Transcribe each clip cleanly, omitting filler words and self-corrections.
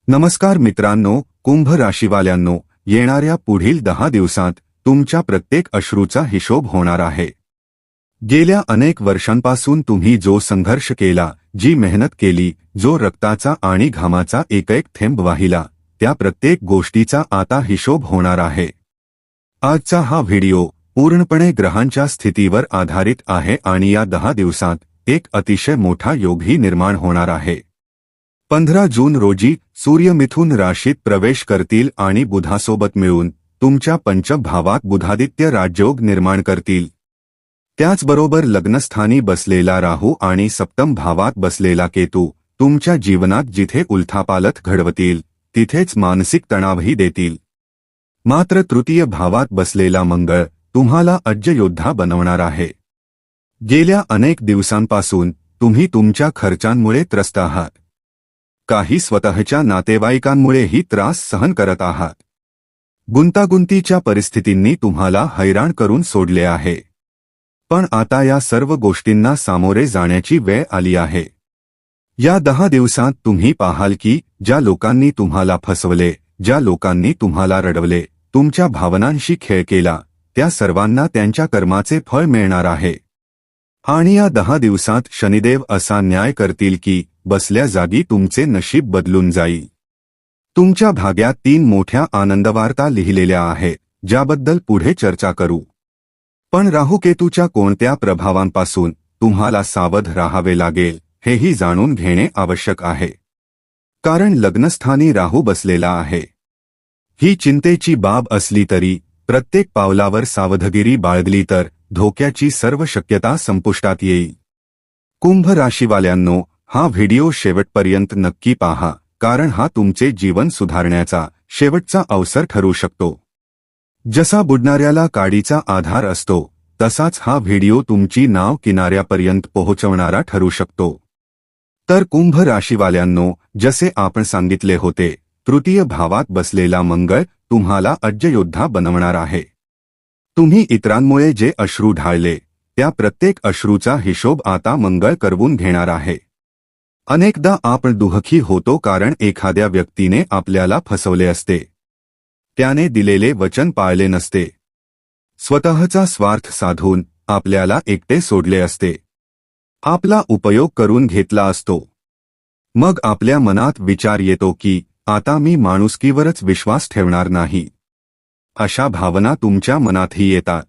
नमस्कार मित्रांनो, कुंभ राशीवाल्यांनो, येणाऱ्या पुढील 10 दिवसांत तुमच्या प्रत्येक अश्रूचा हिशोब होणार आहे। गेल्या अनेक वर्षांपासून तुम्ही जो संघर्ष केला, जी मेहनत केली, जो रक्ताचा आणि घामाचा एक थेंब वाहिला, त्या प्रत्येक गोष्टीचा आता हिशोब होणार आहे। आजचा हा व्हिडिओ पूर्णपणे ग्रहांच्या स्थितीवर आधारित आहे आणि या 10 दिवसांत एक अतिशय मोठा योगही निर्माण होणार आहे। 15 जून रोजी सूर्य मिथुन राशीत प्रवेश करतील आणि बुधासोबत मिळून तुमच्या पंचम भावात बुधादित्य राजयोग निर्माण करतील। त्याचबरोबर लग्नस्थानी बसलेला राहू आणि सप्तम भावात बसलेला केतू तुमच्या जीवनात जिथे उलथापालथ घडवतील तिथेच मानसिक तणावही देतील। मात्र तृतीय भावात बसलेला मंगळ तुम्हाला अज्ञयोद्धा बनवणार आहे। गेल्या अनेक दिवसांपासून तुम्ही तुमच्या खर्चांमुळे त्रस्त आहात। काही स्वतःच्या नातेवाईकांमुळेही त्रास सहन करत आहात। गुंतागुंतीच्या परिस्थितींनी तुम्हाला हैराण करून सोडले आहे। पण आता या सर्व गोष्टींना सामोरे जाण्याची वेळ आली आहे। या 10 दिवसांत तुम्ही पाहाल की ज्या लोकांनी तुम्हाला फसवले, ज्या लोकांनी तुम्हाला रडवले, तुमच्या भावनांशी खेळ केला, त्या सर्वांना त्यांच्या कर्माचे फळ मिळणार आहे। आणि या 10 दिवसांत शनिदेव असा न्याय करतील की बसल्या जागी तुमचे नशीब बदलून जाईल। तुमच्या भाग्यात 3 मोठ्या आनंदवार्ता लिहिलेल्या आहेत, ज्याबद्दल पुढे चर्चा करू। पण राहूकेतूच्या कोणत्या प्रभावांपासून तुम्हाला सावध राहावे लागेल हेही जाणून घेणे आवश्यक आहे। कारण लग्नस्थानी राहू बसलेला आहे। ही चिंतेची बाब असली तरी प्रत्येक पावलावर सावधगिरी बाळगली तर धोक्याची सर्व शक्यता संपुष्टात येईल। कुंभ राशीवाल्यांनो, हा व्हिडिओ शेवटपर्यंत नक्की पहा, कारण हा तुमचे जीवन सुधारण्याचा शेवटचा अवसर ठरू शकतो। जसा बुडणाऱ्याला काडीचा आधार असतो, तसाच हा व्हिडिओ तुमची नाव किनाऱ्यापर्यंत पोहोचवणारा ठरू शकतो। तर कुंभ राशीवाल्यांनो, जसे आपण सांगितले होते, तृतीय भावात बसलेला मंगळ तुम्हाला अज्ञयोद्धा बनवणार आहे। तुम्ही इतरांमुळे जे अश्रू ढाळले, त्या प्रत्येक अश्रूचा हिशोब आता मंगळ करवून घेणार आहे। अनेकदा आपण दुःखी होतो कारण एखाद्या व्यक्तीने आपल्याला फसवले असते, त्याने दिलेले वचन पाळले नसते, स्वतःचा स्वार्थ साधून आपल्याला एकटे सोडले असते, आपला उपयोग करून घेतला असतो। मग आपल्या मनात विचार येतो की आता मी माणुसकीवरच विश्वास ठेवणार नाही। अशा भावना तुमच्या मनातही येतात।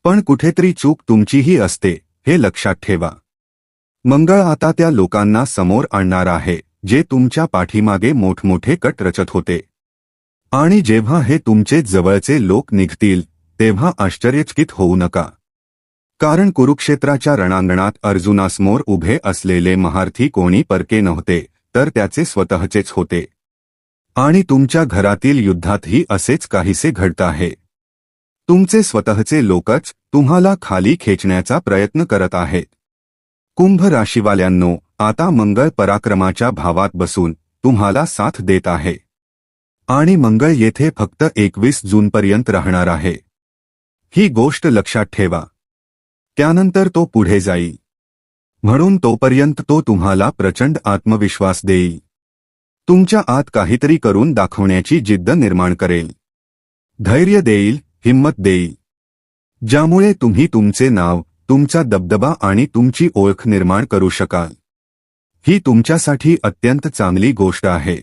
पण कुठेतरी चूक तुमचीही असते, हे लक्षात ठेवा। मंगळ आता त्या लोकांना समोर आणणार आहे जे तुमच्या पाठीमागे मोठमोठे कट रचत होते। आणि जेव्हा हे तुमचे जवळचे लोक निघतील तेव्हा आश्चर्यचकित होऊ नका। कारण कुरुक्षेत्राच्या रणांगणात अर्जुनासमोर उभे असलेले महारथी कोणी परके नव्हते, तर त्याचे स्वतःचेच होते। आणि तुमच्या घरातील युद्धातही असेच काहीसे घडत आहे। तुमचे स्वतःचे लोकच तुम्हाला खाली खेचण्याचा प्रयत्न करत आहेत। कुंभ राशीवाल्यांनो, आता मंगळ पराक्रमाच्या भावात बसून तुम्हाला साथ देत आहे। आणि मंगळ येथे फक्त 21 जूनपर्यंत राहणार आहे। ही गोष्ट लक्षात ठेवा। त्यानंतर तो पुढे जाईल। म्हणून तोपर्यंत तो तुम्हाला प्रचंड आत्मविश्वास देईल। तुमच्या आत काहीतरी करून दाखवण्याची जिद्द निर्माण करेल, धैर्य देईल, हिम्मत देईल, ज्यामुळे तुम्ही तुमचे नाव, तुमचा दबदबा आणि तुमची ओळख निर्माण करू शकाल। ही तुमच्यासाठी अत्यंत चांगली गोष्ट आहे।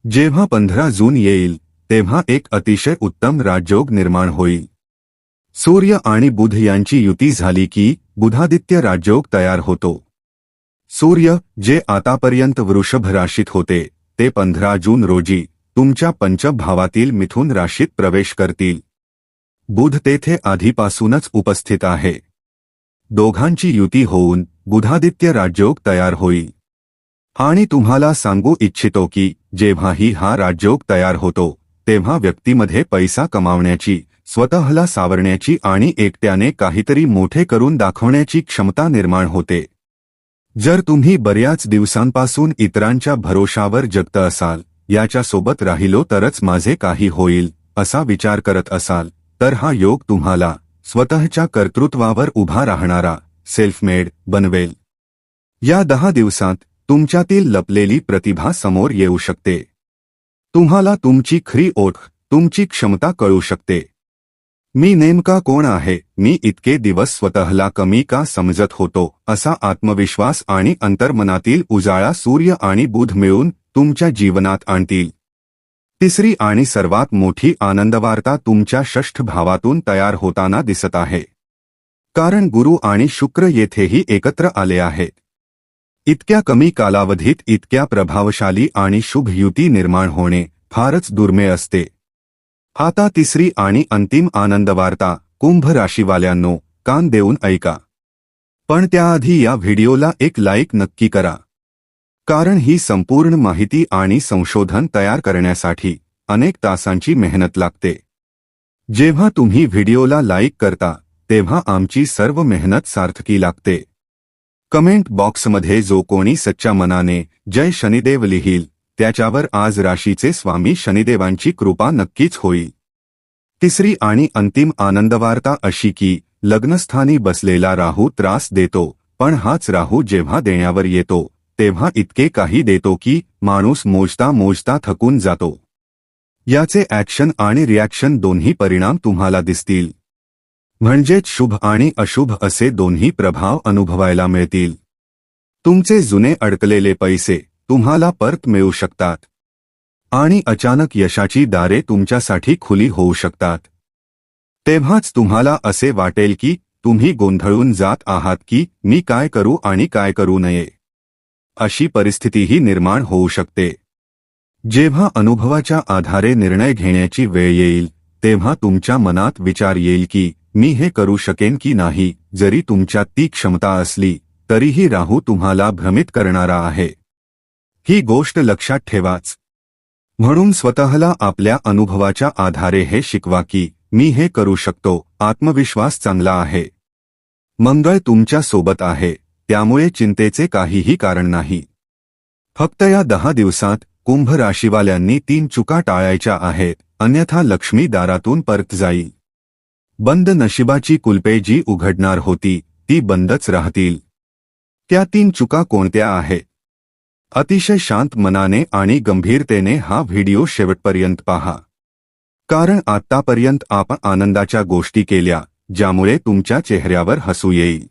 जेव्हा 15 जून येईल तेव्हा एक अतिशय उत्तम राजयोग निर्माण होईल। सूर्य आणि बुध यांची युती झाली की बुधादित्य राजयोग तयार होतो। सूर्य, जे आतापर्यंत वृषभ राशीत होते, ते 15 जून रोजी तुमच्या पंचम भावातील मिथुन राशीत प्रवेश करतील। बुध तेथे आधीपासूनच उपस्थित आहे। दोघांची युती होऊन बुधादित्य राजयोग तयार होईल। आणि तुम्हाला सांगू इच्छितो की जेव्हाही हा राजयोग तयार होतो तेव्हा व्यक्तीमध्ये पैसा कमावण्याची, स्वतःला सावरण्याची आणि एकट्याने काहीतरी मोठे करून दाखवण्याची क्षमता निर्माण होते। जर तुम्ही बऱ्याच दिवसांपासून इतरांच्या भरोशावर जगत असाल, याच्यासोबत राहिलो तरच माझे काही होईल असा विचार करत असाल, तर हा योग तुम्हाला स्वतःच्या कर्तृत्वावर उभा राहणारा सेल्फ मेड बनवेल। या 10 दिवसांत तुमच्यातील लपलेली प्रतिभा समोर येऊ शकते. तुम्हाला तुमची खरी ओळख, तुमची क्षमता कळू शकते. मी नेमका कोण आहे, मी इतके दिवस स्वतःला कमी का समजत होतो, असा आत्मविश्वास आणि अंतर्मनातील उजाळा सूर्य आणि बुध मिळून तुमच्या जीवनात आणतील. तिसरी आणि सर्वात मोठी आनंदवार्ता तुमच्या षष्ठ भावातून तयार होताना दिसत आहे. कारण गुरु आणि शुक्र येथेही एकत्र आले आहेत. इतक्या कमी कालावधीत इतक्या प्रभावशाली आणि शुभ युती निर्माण होणे फारच दुर्मिळ असते. आता तिसरी आणि अंतिम आनंदवार्ता कुंभ राशीवाल्यांनो, कान देऊन ऐका. पण त्याआधी या व्हिडिओला एक लाईक नक्की करा. कारण ही संपूर्ण माहिती आणि संशोधन तयार करण्यासाठी अनेक तासांची मेहनत लागते. जेव्हा तुम्ही व्हिडिओला लाईक करता तेव्हा आमची सर्व मेहनत सार्थकी लागते. कमेंट बॉक्समध्ये जो कोणी सच्च्या मनाने जय शनिदेव लिहील त्याच्यावर आज राशीचे स्वामी शनिदेवांची कृपा नक्कीच होईल. तिसरी आणि अंतिम आनंदवार्ता अशी की लग्नस्थानी बसलेला राहू त्रास देतो, पण हाच राहू जेव्हा देण्यावर येतो तेव्हा इतके काही देतो की माणूस मोजता मोजता थकून जातो. याचे ॲक्शन आणि रिॲक्शन दोन्ही परिणाम तुम्हाला दिसतील. म्हणजेच शुभ आणि अशुभ असे दोन्ही प्रभाव अनुभवायला मिळतील. तुमचे जुने अडकलेले पैसे तुम्हाला परत मिळू शकतात आणि अचानक यशाची दारे तुमच्यासाठी खुली होऊ शकतात. तेव्हाच तुम्हाला असे वाटेल की तुम्ही गोंधळून जात आहात की मी काय करू आणि काय करू नये. अशी परिस्थितीही निर्माण होऊ शकते. जेव्हा अनुभवाच्या आधारे निर्णय घेण्याची वेळ येईल तेव्हा तुमच्या मनात विचार येईल की मी हे करू शकेन की नाही. जरी तुमच्यात ती क्षमता असली तरीही राहू तुम्हाला भ्रमित करणारा आहे. ही गोष्ट लक्षात ठेवाच. म्हणून स्वतःला आपल्या अनुभवाच्या आधारे हे शिकवा की मी हे करू शकतो. आत्मविश्वास चांगला आहे. मंगळ तुमच्या सोबत आहे, त्यामुळे चिंतेचे काहीही कारण नाही. फक्त या 10 दिवसात कुंभ राशीवाल्यांनी 3 चुका टाळायच्या आहेत, अन्यथा लक्ष्मी दारातून परत जाईल. बंद नशिबाची कुलपे जी उघडणार होती ती बंदच राहतील. त्या 3 चुका कोणत्या आहेत? अतिशय शांत मनाने आणि गंभीरतेने हा व्हिडिओ शेवटपर्यंत पहा. कारण आत्तापर्यंत आपण आनंदाच्या गोष्टी केल्या ज्यामुळे तुमच्या चेहऱ्यावर हसू येईल.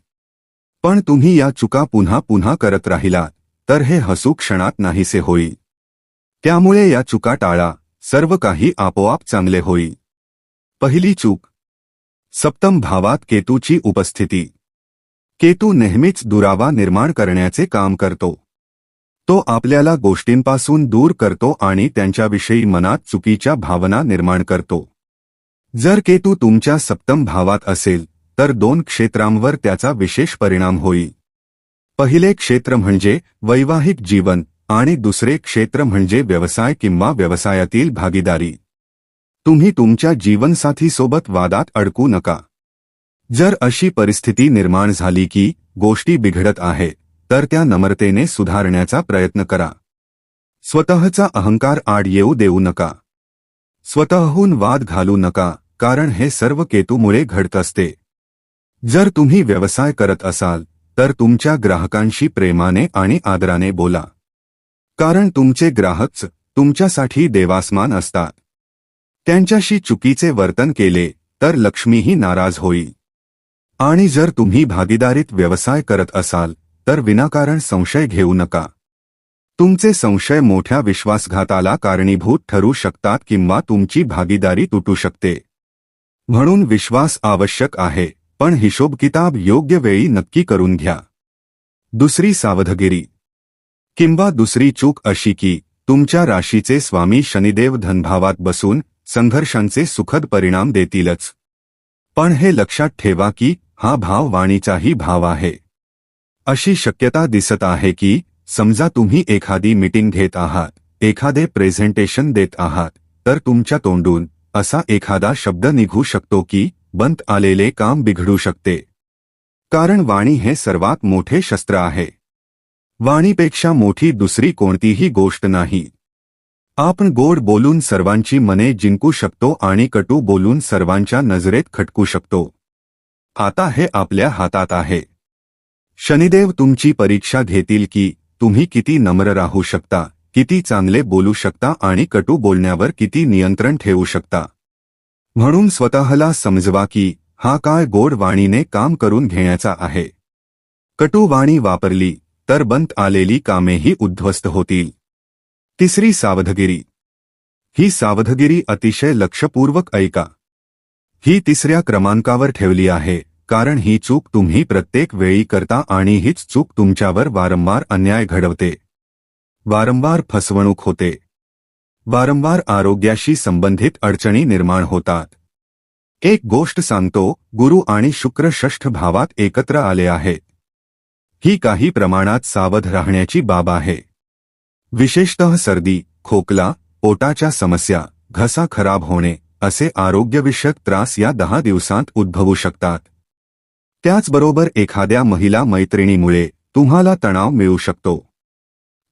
पण तुम्ही या चुका पुन्हा पुन्हा करत राहिलात तर हे हसू क्षणात नाहीसे होईल. त्यामुळे या चुका टाळा, सर्व काही आपोआप चांगले होईल. पहिली चूक, सप्तम भावात केतूची उपस्थिती. केतू नेहमीच दुरावा निर्माण करण्याचे काम करतो. तो आपल्याला गोष्टींपासून दूर करतो आणि त्यांच्याविषयी मनात चुकीच्या भावना निर्माण करतो. जर केतू तुमच्या सप्तम भावात असेल तर 2 क्षेत्रांवर त्याचा विशेष परिणाम होईल. पहिले क्षेत्र म्हणजे वैवाहिक जीवन आणि दुसरे क्षेत्र म्हणजे व्यवसाय किंवा व्यवसायातील भागीदारी. तुम्ही तुमच्या जीवनसाथीसोबत वादात अडकू नका. जर अशी परिस्थिती निर्माण झाली की गोष्टी बिघडत आहेत तर त्या नम्रतेने सुधारण्याचा प्रयत्न करा. स्वतःचा अहंकार आड येऊ देऊ नका. स्वतःहून वाद घालू नका, कारण हे सर्व केतूमुळे घडत असते. जर तुम्ही व्यवसाय करत असाल तर तुमच्या ग्राहकांशी प्रेमाने आणि आदराने बोला. कारण तुमचे ग्राहकच तुमच्यासाठी देवासमान असतात. त्यांच्याशी चुकीचे वर्तन केले तर लक्ष्मीही नाराज होईल. आणि जर तुम्ही भागीदारीत व्यवसाय करत असाल तर विनाकारण संशय घेऊ नका. तुमचे संशय मोठ्या विश्वासघाताला कारणीभूत ठरू शकतात किंवा तुमची भागीदारी तुटू शकते. म्हणून विश्वास आवश्यक आहे, पण हिशोबकिताब योग्य वेळी नक्की करून घ्या. दुसरी सावधगिरी किंवा दुसरी चूक अशी की तुमच्या राशीचे स्वामी शनिदेव धनभावात बसून संघर्षांचे सुखद परिणाम देतीलच. पण हे लक्षात ठेवा की हा भाव वाणीचाही भाव आहे. अशी शक्यता दिसत आहे की समजा तुम्ही एखादी मीटिंग घेत आहात, एखादे प्रेझेंटेशन देत आहात, तर तुमच्या तोंडून असा एखादा शब्द निघू शकतो की बंद आलेले काम बिघडू शकते. कारण वाणी हे सर्वात मोठे शस्त्र आहे. वाणीपेक्षा मोठी दुसरी कोणतीही गोष्ट नाही. आपण गोड बोलून सर्वांची मने जिंकू शकतो आणि कटू बोलून सर्वांच्या नजरेत खटकू शकतो. आता हे आपल्या हातात आहे. शनिदेव तुमची परीक्षा घेतील की तुम्ही किती नम्र राहू शकता, किती चांगले बोलू शकता आणि कटू बोलण्यावर किती नियंत्रण ठेवू शकता. म्हणून स्वतःला समजवा की हा काळ गोड वाणीने काम करून घेण्याचा आहे. कटू वाणी वापरली तर बंद आलेली कामेही उद्ध्वस्त होतील. तिसरी सावधगिरी. ही सावधगिरी अतिशय लक्षपूर्वक ऐका. ही तिसऱ्या क्रमांकावर ठेवली आहे, कारण ही चूक तुम्ही प्रत्येक वेळी करता आणि हीच चूक तुमच्यावर वारंवार अन्याय घडवते. वारंवार फसवणूक होते. वारंवार आरोग्याशी संबंधित अडचणी निर्माण होतात. एक गोष्ट सांगतो, गुरु आणि शुक्र षष्ठ भावात एकत्र आले आहेत. ही काही प्रमाणात सावध राहण्याची बाब आहे. विशेषतः सर्दी, खोकला, पोटाच्या समस्या, घसा खराब होणे असे आरोग्यविषयक त्रास या 10 दिवसांत उद्भवू शकतात. त्याचबरोबर एखाद्या महिला मैत्रिणीमुळे तुम्हाला तणाव मिळू शकतो.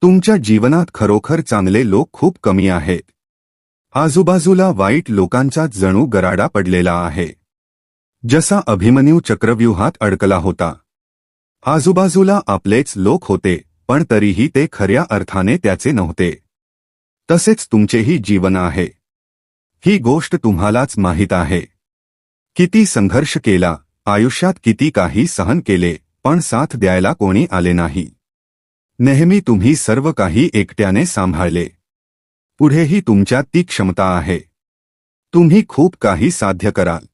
तुमच्या जीवनात खरोखर चांगले लोक खूप कमी आहेत. आजूबाजूला वाईट लोकांचा जणू गराडा पडलेला आहे. जसा अभिमन्यू चक्रव्यूहात अडकला होता. आजूबाजूला आपलेच लोक होते, पण तरीही ते खऱ्या अर्थाने त्याचे नव्हते. तसेच तुमचेही जीवन आहे. ही गोष्ट तुम्हालाच माहीत आहे. किती संघर्ष केला, आयुष्यात किती काही सहन केले, पण साथ द्यायला कोणी आले नाही. नेहमी तुम्ही सर्व काही एकट्याने सांभाळले. पुढेही तुमच्यात ती क्षमता आहे. तुम्ही खूप काही साध्य कराल.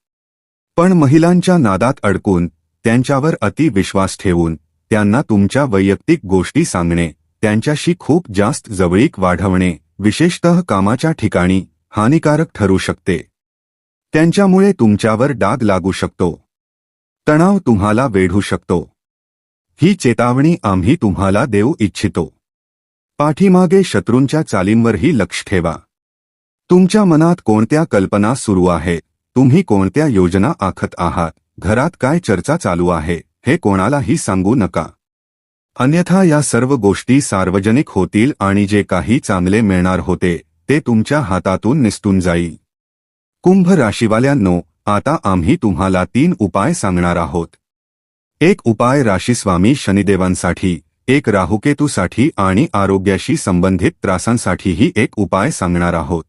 पण महिलांच्या नादात अडकून, त्यांच्यावर अति विश्वास ठेवून, त्यांना तुमच्या वैयक्तिक गोष्टी सांगणे, त्यांच्याशी खूप जास्त जवळीक वाढवणे, विशेषतः कामाच्या ठिकाणी, हानिकारक ठरू शकते. त्यांच्यामुळे तुमच्यावर डाग लागू शकतो. तणाव तुम्हाला वेढू शकतो. ही चेतावणी आम्ही तुम्हाला देऊ इच्छितो. पाठीमागे शत्रूंच्या चालींवरही लक्ष ठेवा. तुमच्या मनात कोणत्या कल्पना सुरू आहेत, तुम्ही कोणत्या योजना आखत आहात, घरात काय चर्चा चालू आहे, हे कोणालाही सांगू नका. अन्यथा या सर्व गोष्टी सार्वजनिक होतील आणि जे काही चांगले मिळणार होते ते तुमच्या हातातून निसटून जाईल. कुंभ राशीवाल्यांनो, आता आम्ही तुम्हाला 3 उपाय सांगणार आहोत. एक उपाय राशीस्वामी शनिदेवांसाठी, एक राहुकेतूसाठी आणि आरोग्याशी संबंधित त्रासांसाठीही एक उपाय सांगणार आहोत.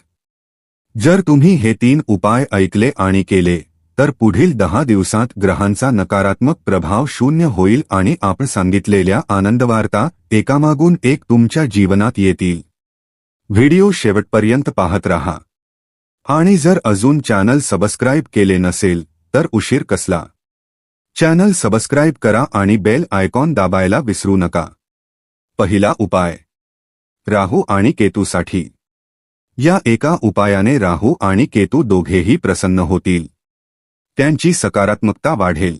जर तुम्ही हे 3 उपाय ऐकले आणि केले तर पुढील 10 दिवसांत ग्रहांचा नकारात्मक प्रभाव शून्य होईल आणि आपण सांगितलेल्या आनंदवार्ता एकामागून एक तुमच्या जीवनात येतील. व्हिडिओ शेवटपर्यंत पाहत रहा. आणि जर अजून चॅनल सबस्क्राईब केले नसेल तर उशीर कसला. चॅनल सबस्क्राईब करा आणि बेल आयकॉन दाबायला विसरू नका. पहिला उपाय. राहू आणि केतूसाठी. या एका उपायाने राहू आणि केतू दोघेही प्रसन्न होतील. त्यांची सकारात्मकता वाढेल.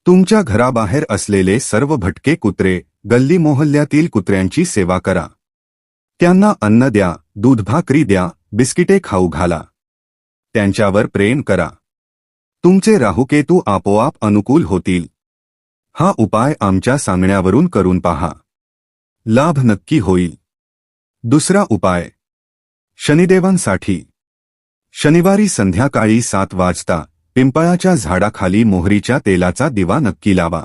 तुमच्या घराबाहेर असलेले सर्व भटके कुत्रे, गल्ली मोहल्ल्यातील कुत्र्यांची सेवा करा. त्यांना अन्न द्या, दूध भाकरी द्या, बिस्किटे खाऊ घाला. त्यांच्यावर प्रेम करा. तुमचे राहुकेतू आपोआप अनुकूल होतील. हा उपाय आमच्या सांगण्यावरून करून पहा. लाभ नक्की होईल. दुसरा उपाय. शनिदेवांसाठी. शनिवारी संध्याकाळी 7 वाजता पिंपळाच्या झाडाखाली मोहरीच्या तेलाचा दिवा नक्की लावा.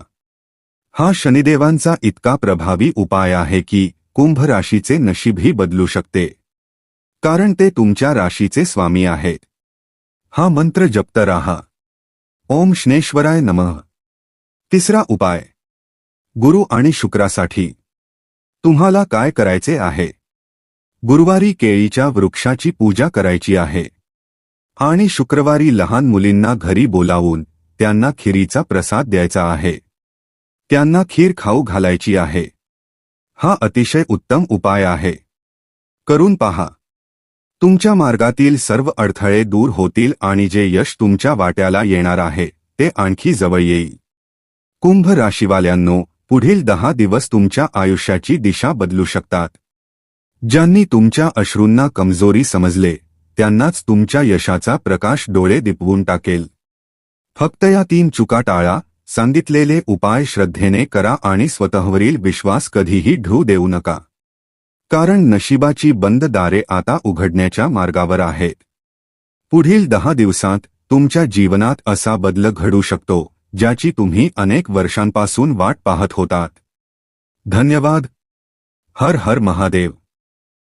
हा शनिदेवांचा इतका प्रभावी उपाय आहे की कुंभ राशीचे नशीबही बदलू शकते. कारण ते तुमच्या राशीचे स्वामी आहेत. हा मंत्र जपत राहा. ओम शनेश्वराय नमः. तिसरा उपाय. गुरु आणि शुक्रासाठी. तुम्हाला काय करायचे आहे? गुरुवारी केळीच्या वृक्षाची पूजा करायची आहे. आणि शुक्रवारी लहान मुलींना घरी बोलावून त्यांना खिरीचा प्रसाद द्यायचा आहे. त्यांना खीर खाऊ घालायची आहे. हा अतिशय उत्तम उपाय आहे. करून पहा. तुमच्या मार्गातील सर्व अडथळे दूर होतील आणि जे यश तुमच्या वाट्याला येणार आहे ते आणखी जवळ येईल. कुंभ राशीवाल्यांनो, पुढील 10 दिवस तुमच्या आयुष्याची दिशा बदलू शकतात. ज्यांनी तुमच्या अश्रूंना कमजोरी समजले त्यांनाच तुमच्या यशाचा प्रकाश डोळे दिपवून टाकेल. फक्त या 3 चुका टाळा. सांगितलेले उपाय श्रद्धेने करा आणि स्वतःवरील विश्वास कधीही ढळू देऊ नका. कारण नशिबाची बंद दारे आता उघडण्याच्या मार्गावर आहेत. पुढील 10 दिवसांत तुमच्या जीवनात असा बदल घडू शकतो ज्याची तुम्ही अनेक वर्षांपासून वाट पाहत होतात. धन्यवाद. हर हर महादेव.